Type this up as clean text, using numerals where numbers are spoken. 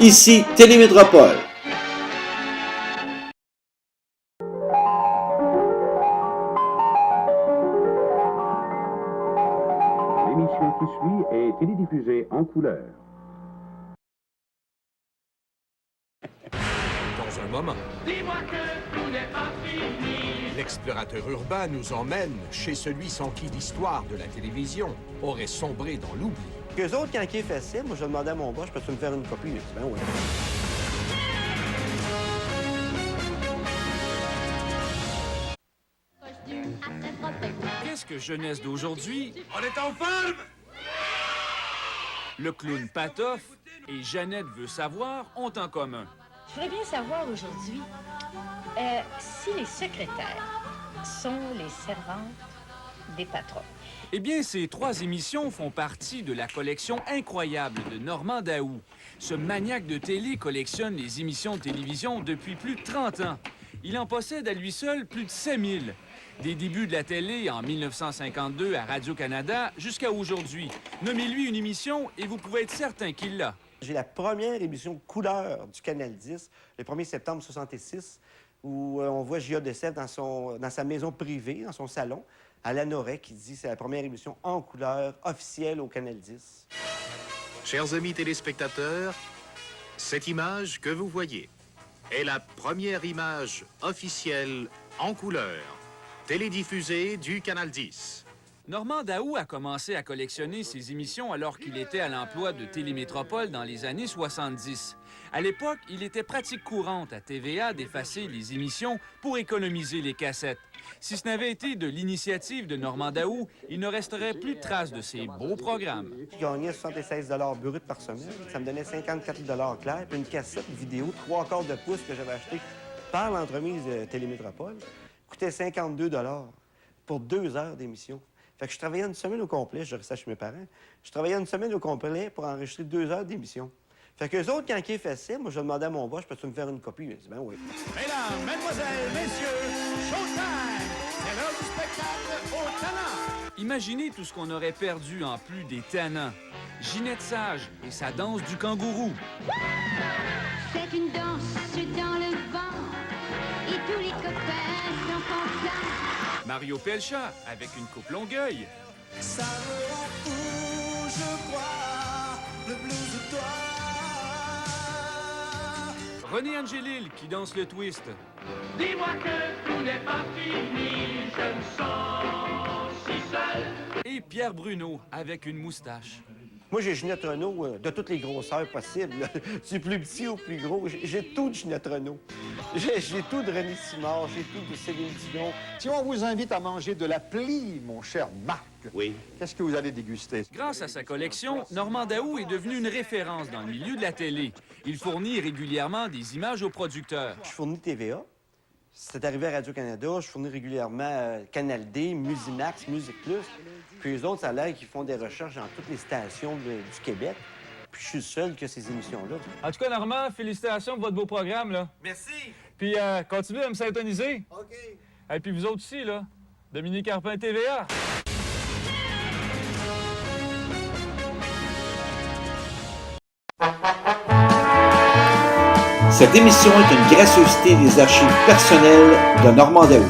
Ici Télémétropole. L'émission qui suit est télédiffusée en couleur. Dans un moment, Dis-moi que tout n'est pas fini. l'explorateur urbain nous emmène chez celui sans qui l'histoire de la télévision aurait sombré dans l'oubli. Qu'eux autres, quand ils fait ça, moi, je demandais à mon boss, peux-tu me faire une copie? Il a dit, ben oui. Qu'est-ce que jeunesse d'aujourd'hui, On est en forme! le clown Patoff et Jeannette veut savoir ont en commun? Je voudrais bien savoir aujourd'hui si les secrétaires sont les servantes des patrons. Eh bien, ces trois émissions font partie de la collection incroyable de Normand Daou. Ce maniaque de télé collectionne les émissions de télévision depuis plus de 30 ans. Il en possède à lui seul plus de 5000. Des débuts de la télé en 1952 à Radio-Canada jusqu'à aujourd'hui. Nommez-lui une émission et vous pouvez être certain qu'il l'a. J'ai la première émission couleur du Canal 10, le 1er septembre 1966, où on voit J.A. Dessève dans sa maison privée, dans son salon, à Lanoret, qui dit que c'est la première émission en couleur officielle au Canal 10. Chers amis téléspectateurs, cette image que vous voyez est la première image officielle en couleur, télédiffusée du Canal 10. Normand Daou a commencé à collectionner ses émissions alors qu'il était à l'emploi de Télémétropole dans les années 70. À l'époque, il était pratique courante à TVA d'effacer les émissions pour économiser les cassettes. Si ce n'avait été de l'initiative de Normand Daou, il ne resterait plus de traces de ces beaux programmes. Je gagnais 76 brut par semaine. Ça me donnait 54 clair, puis une cassette vidéo 3/4 de pouce que j'avais acheté par l'entremise de Télémétropole coûtait 52 pour 2 heures d'émission. Fait que je travaillais une semaine au complet, je restais chez mes parents. Je travaillais une semaine au complet pour enregistrer 2 heures d'émission. Fait qu'eux autres, quand ils faisaient ça, moi, je demandais à mon boss, peux-tu me faire une copie? Il a dit, ben oui. Mesdames, mesdemoiselles, messieurs, showtime! C'est l'heure du spectacle au talent! Imaginez tout ce qu'on aurait perdu en plus des tannants. Ginette Sage et sa danse du kangourou. C'est une danse dans le vent et tous les copains sont contents. Mario Pelchat avec une coupe Longueuil. Ça me rend fou, je crois, le blues de toi. René Angélil qui danse le twist. Dis-moi que tout n'est pas fini. Je me sens si seul. Et Pierre Bruno avec une moustache. Moi, j'ai Ginette Renault de toutes les grosseurs possibles. Du plus petit au plus gros. J'ai tout de Ginette Renault. J'ai tout de René Simard, j'ai tout de Céline Dion. Si on vous invite à manger de la plie, mon cher Marc, oui. Qu'est-ce que vous allez déguster? Grâce à sa collection, Normand Daou est devenu une référence dans le milieu de la télé. Il fournit régulièrement des images aux producteurs. Je fournis TVA. C'est arrivé à Radio-Canada. Je fournis régulièrement Canal D, Musimax, Musique Plus. Puis eux autres, ça a l'air qu'ils font des recherches dans toutes les stations du Québec. Puis je suis le seul qui a ces émissions-là. En tout cas, Normand, félicitations pour votre beau programme, là. Merci. Puis continuez à me syntoniser. OK. Et puis vous autres aussi, là. Dominique Carpin, TVA. Cette émission est une gracieuseté des archives personnelles de Normand Daou.